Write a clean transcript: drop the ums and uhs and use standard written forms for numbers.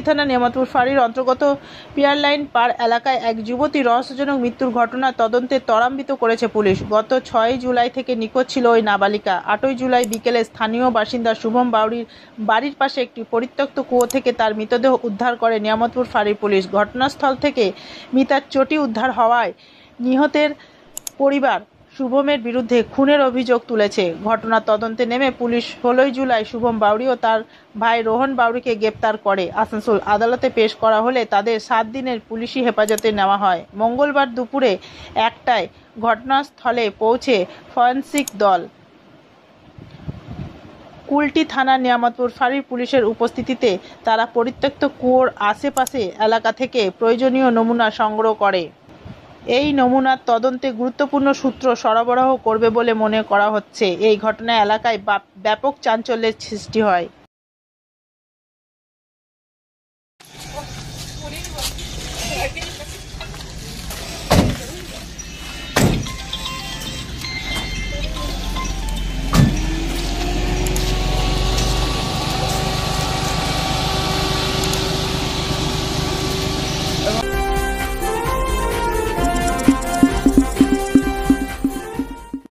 থানা নিয়ামতপুর ফাঁড়ির অন্তর্গত পিয়ার লাইন পার এলাকায় এক যুবতী রহস্যজনক মৃত্যুর ঘটনা তদন্তে ত্বরান্বিত করেছে পুলিশ। গত 6 জুলাই থেকে নিখোঁজ ছিল ওই নাবালিকা। 8 জুলাই বিকেলে স্থানীয় বাসিন্দা শুভম বাউরির বাড়ির পাশে একটি পরিত্যক্ত কুয়ো থেকে তার মৃতদেহ উদ্ধার করে নিয়ামতপুর ফাঁড়ির পুলিশ। ঘটনাস্থল থেকে মৃতার চটি উদ্ধার হওয়ায় নিহতের পরিবার শুভমের বিরুদ্ধে খুনের অভিযোগ তুলেছে। ঘটনা তদন্তে নেমে পুলিশ 16 জুলাই শুভম বাউরি ও তার ভাই রোহন বাউরিকে গ্রেপ্তার করে আসানসোল আদালতে পেশ করা হলে তাদের 7 দিনের পুলিশি হেফাজতে নেওয়া হয়। মঙ্গলবার দুপুরে 1টায় ঘটনাস্থলে পৌঁছে ফরেনসিক দল। কুলটি থানার নিয়ামতপুর ফাঁড়ির পুলিশের উপস্থিতিতে তারা পরিত্যক্ত কুয়োর আশেপাশে এলাকা থেকে প্রয়োজনীয় নমুনা সংগ্রহ করে। এই নমুনার তদন্তে গুরুত্বপূর্ণ সূত্র সরবরাহ করবে বলে মনে করা হচ্ছে। এই ঘটনায় এলাকায় ব্যাপক চাঞ্চল্যের সৃষ্টি হয়।